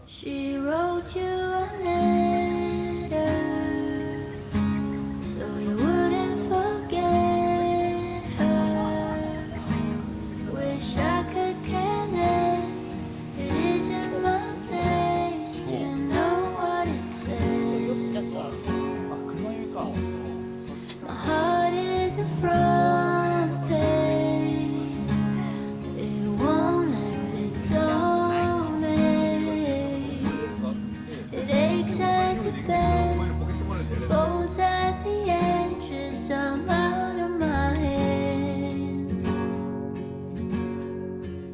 She wrote you a letter so you wouldn't forget her. Wish I could care less. It isn't my place to know what it says. My heart is a front page. It won't act its own age. It aches as it bends, folds at the edges. I'm out of my head.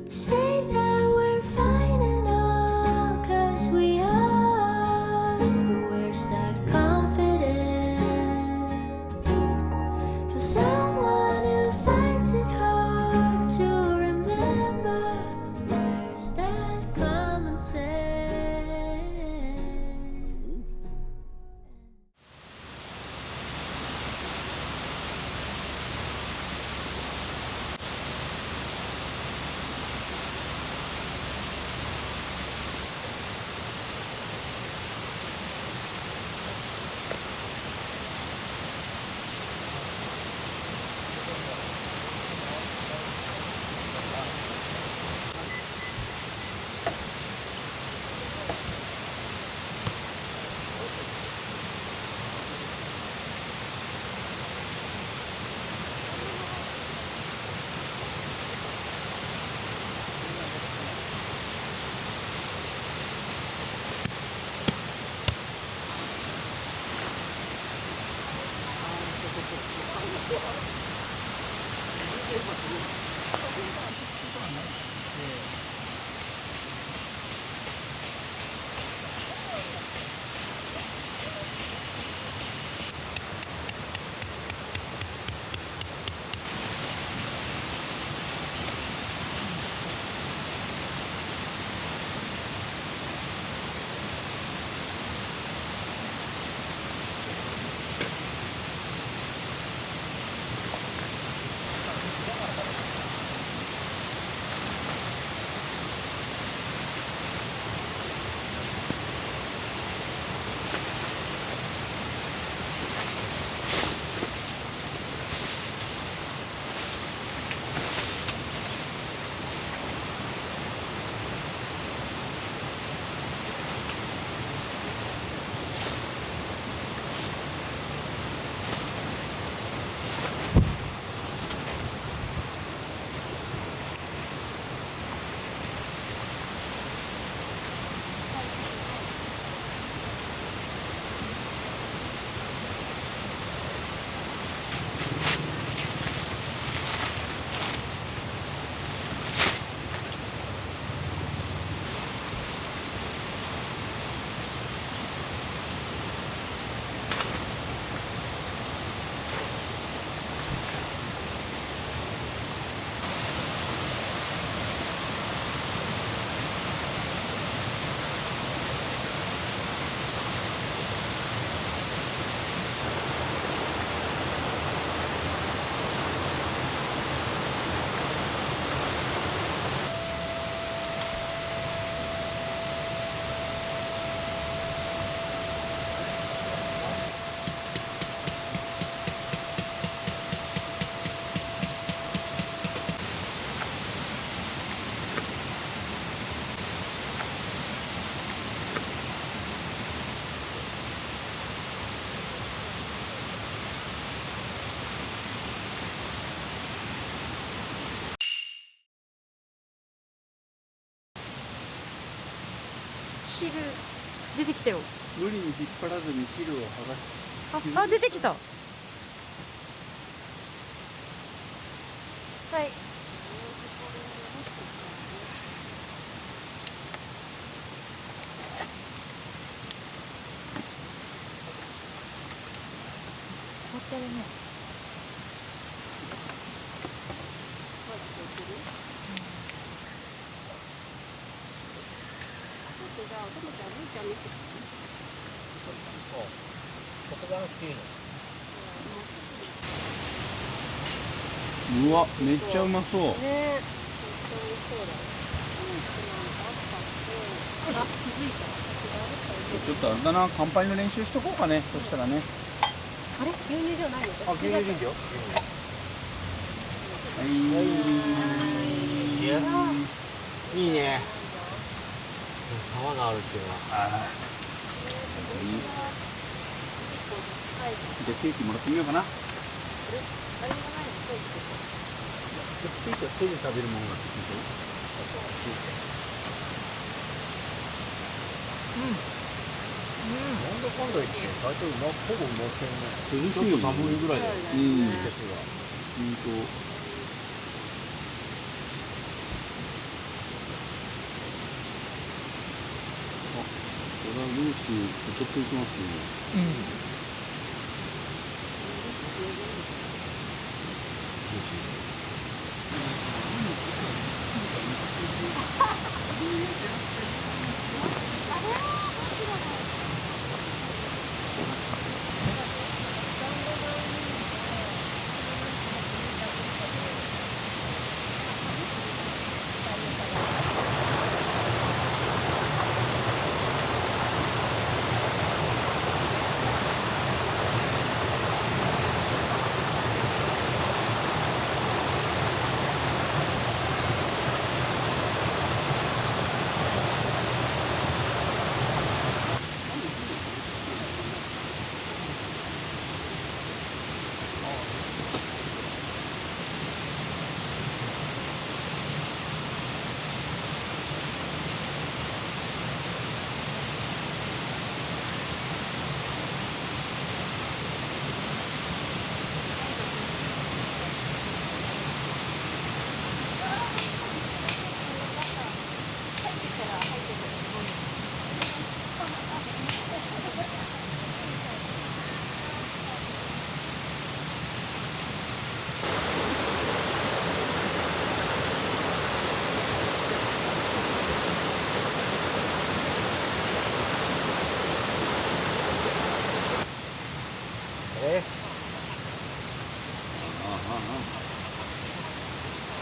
Say that we're fine and all, 'cause we are. But where's that confidence for someone who finds it hard to remember? Where's that common sense? ヒル出てきたよ。無理に引っ張らずにヒルを剥がしあ、出てきた。はい。凍ってるね。うわ、めっちゃうまそう。ね。ちょっとあれだな、乾杯の練習しとこうかね。そしたらね。あれ牛乳じゃないの？あ、牛乳でいいよ。はい。いいね。沢があるっていうのは。じゃあケーキもらってみようかな。あれがないの？ケーキは手で食べるものが好きで。なんだかんだ言って最初ほぼうまってんね。涼しいよね。ちょっと寒いぐらいだよね。季節が。これはムースちょっとついてますね。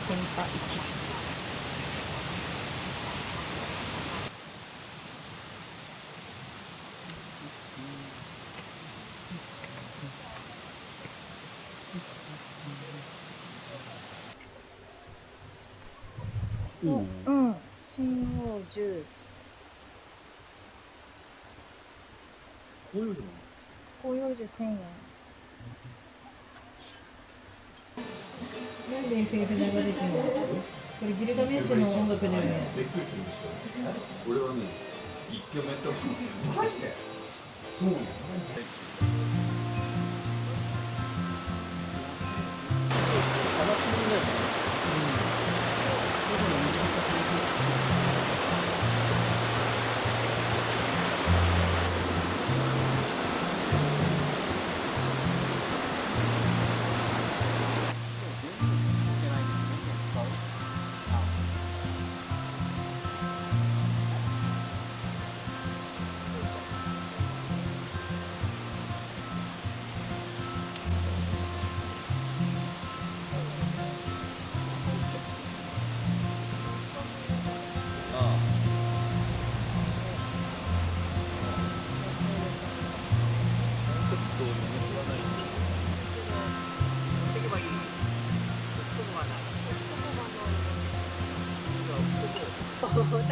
天パ1。うん。うん。新王10。こういうの。紅葉樹1000円。なんで FF 流れてるの？これギルガメッシュの音楽だよね。びっくりするでしょ。俺はね、一挙目とマジで。そうなの。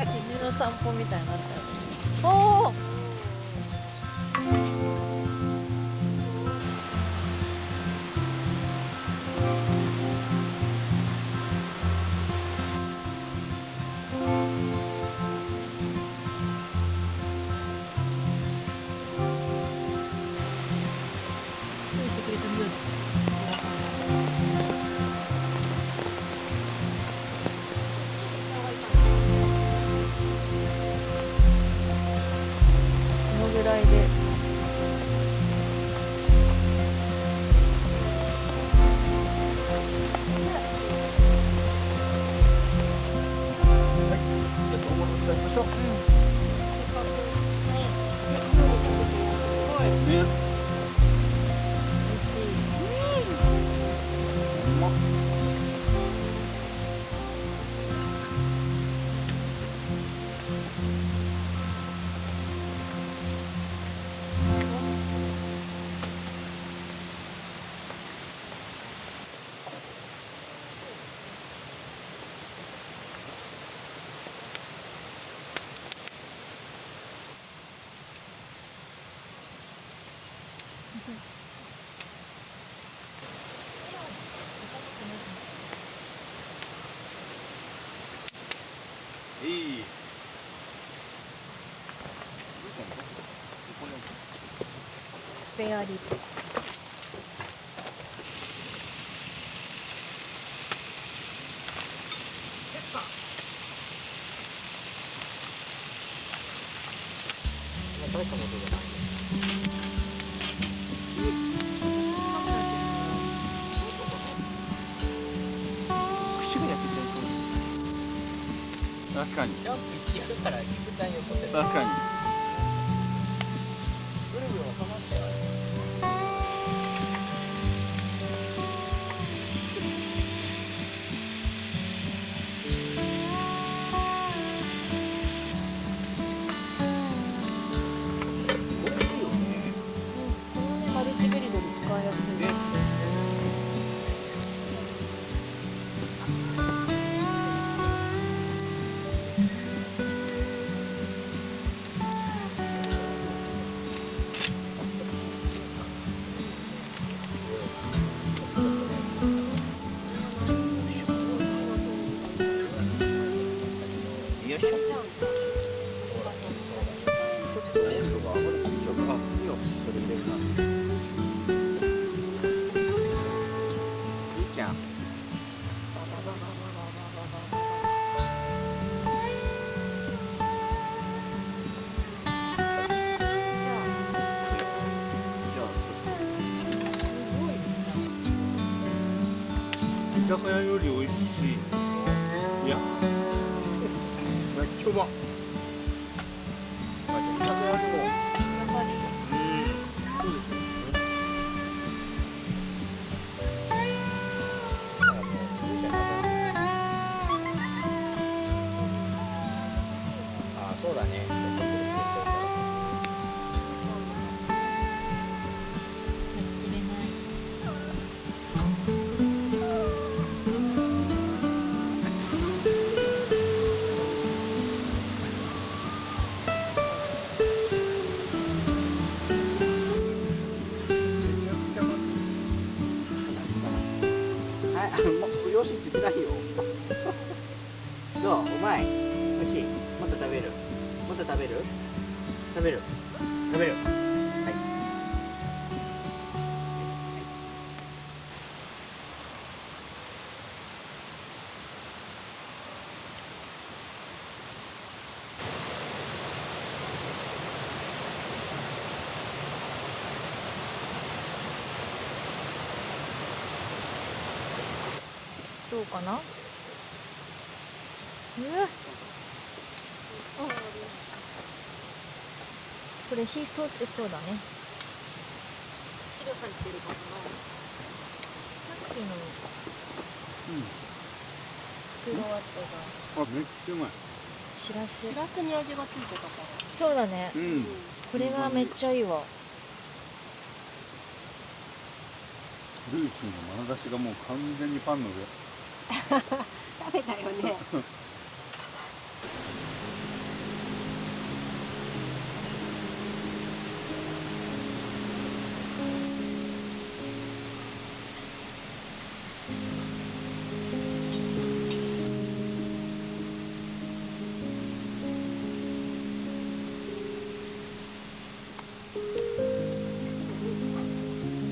犬の散歩みたいになったよ。おお。用意してくれた匂い。このぐらいで。ね。美味しい。うまっ。いい。スペアリブ。大したことじゃないね。串が焼けちゃいそう。確かに。ジャンプ1やるから肉体に起こってる。確かに。ぐるぐる収まったよ。これいいよね。このねマルチベリドル使いやすい。ね。よいしょ。温度が上がる緊張がいいよ。それ入れるな。いいじゃん。じゃあ居酒屋より美味しい。いや。めっちゃうま。居酒屋でも。やっぱりそうですよ。あ、そうだね。待ちきれない。はい、もうよしって言ってないよ。どう、うまい。おいしい。もっと食べる。もっと食べる。食べる。食べる。はい。どうかな。これ火通ってそうだね。汁入ってるかもさっきのクロワットがあ、めっちゃうまい。しらす。な。しらすに味がついてたから。そうだね。うん。これがめっちゃいいわ。ルーシーの眼差しがもう完全にパンの上。食べたよね。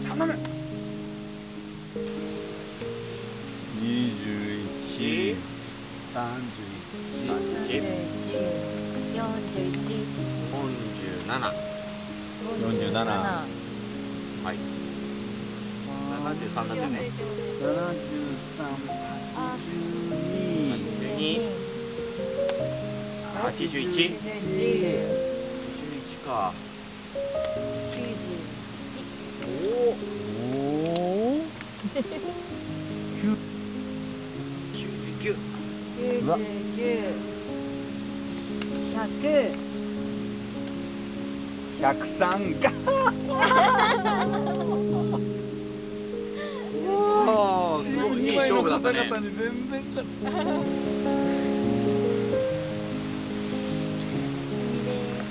頼む。21、31、 41、41、 47。 47。はい。73だってね。 73、82、 81。 91、 81か。 91。おお。おお。 99。 99、100、 103が。おお、すごいいい勝負だったね。方に全然勝った。海です。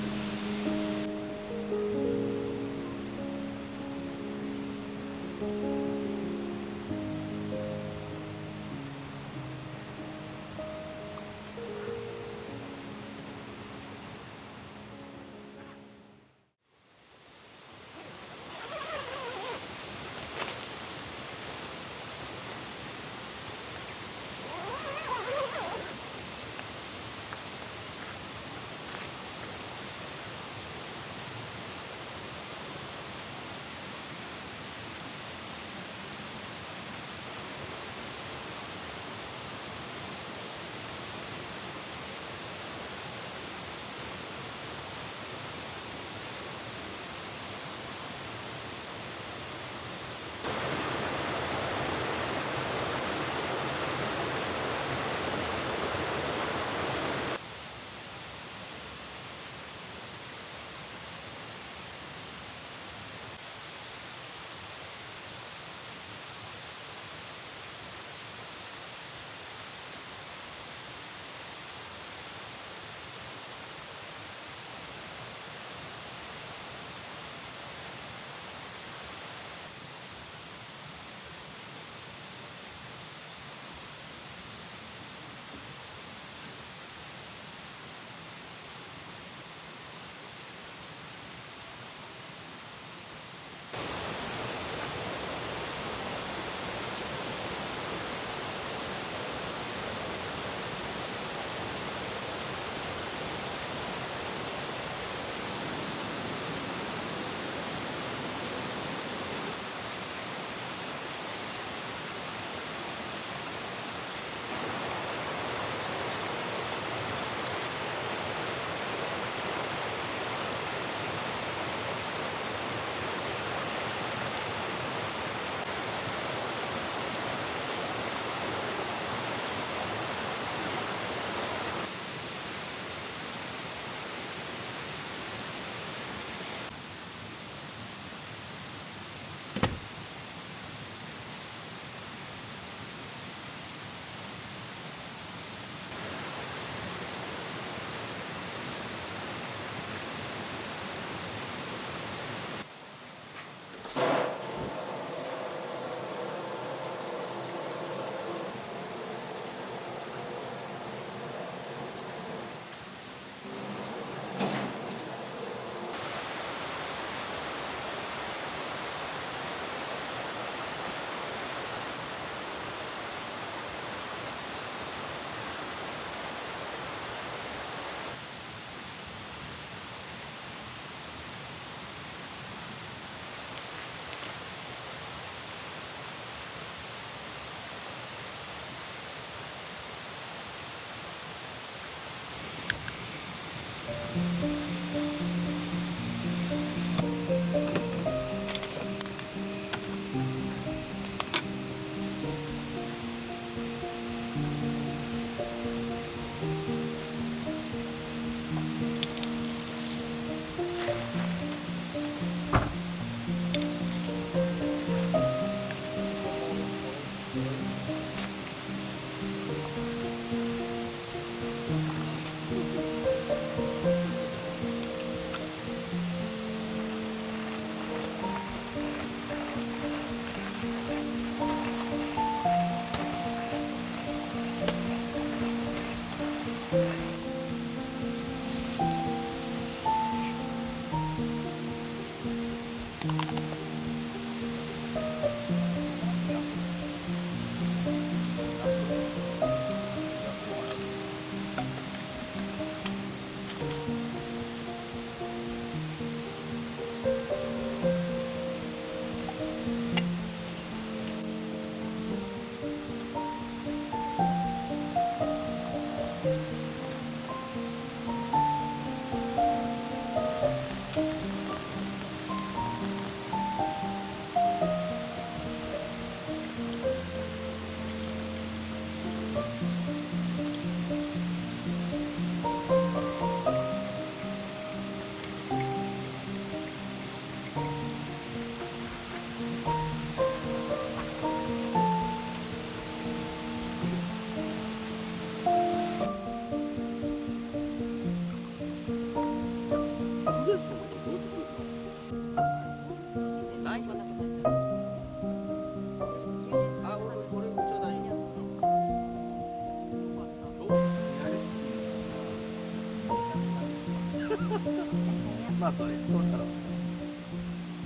まあそれそうしたら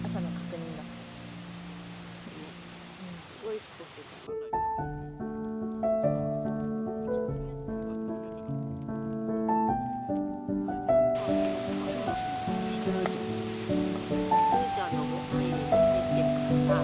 朝の確認だ。すごい太ってた。兄ちゃんのご飯入れてってからさ、さ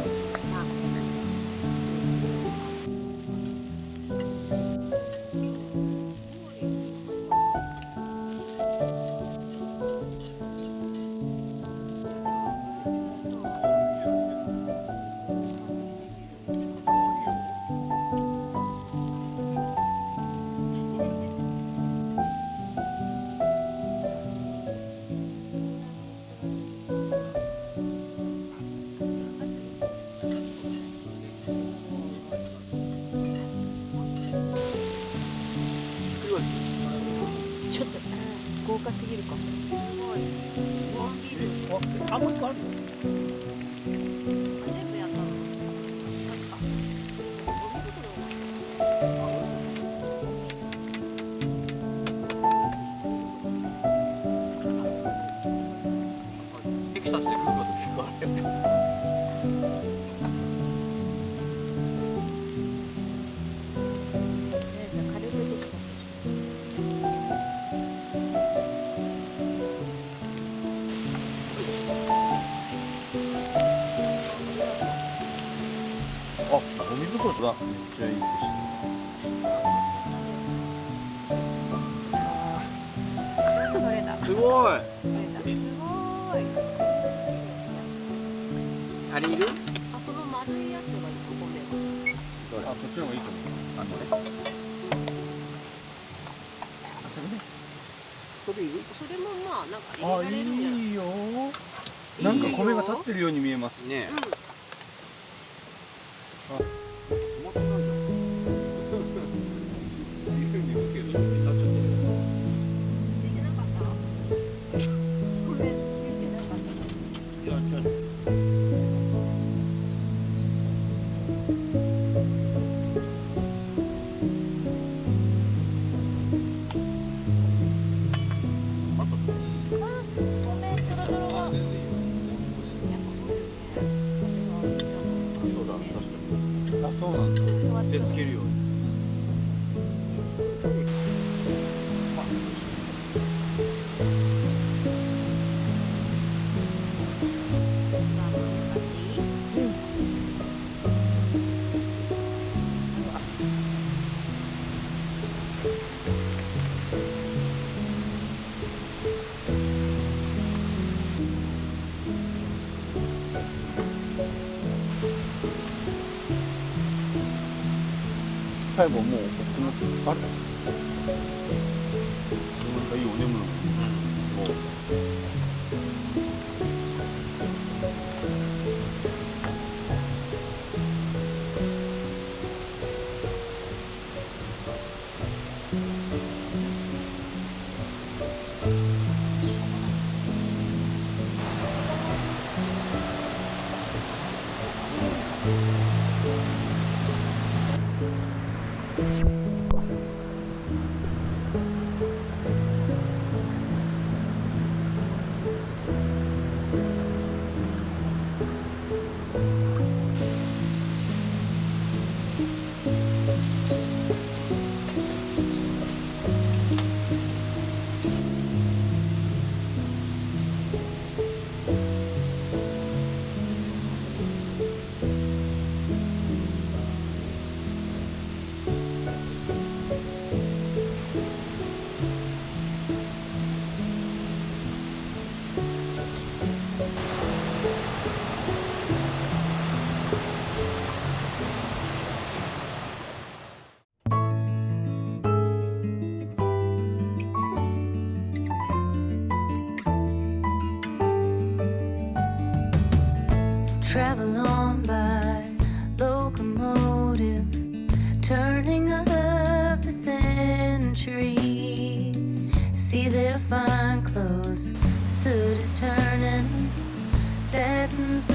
ちょっと豪華すぎるかも。すごい。ワンビール。あ、もう一個あるの？全部やったの。確か。ゴミ袋はテキサスで来ること結構あるよね。じゃあ軽くテキサスでしあ、ゴミ袋だ。めっちゃいいです。取れた。すごい。取れた。すごい。あれいる？あ、その丸いやつがいい、お米は。あ、そっちの方がいいと思う。あのね。それいる？それもまあなんか入あ、れられるんじゃない？いいよ。なんか米が立ってるように見えます。ねえ。うん。もっとなんだ。自由に受ける。立っちゃってる。ついてなかった？これついてなかった。いやちょっと。あと。ょ。米トロトロが。やっぱそうよね。そうだ確かに。あ、そうなんだ。手つけるように。最後もうこっちのある。なんかいいお眠なの。もう。Travel on by locomotive, turning of the century. See their fine clothes, suit is turning, satin's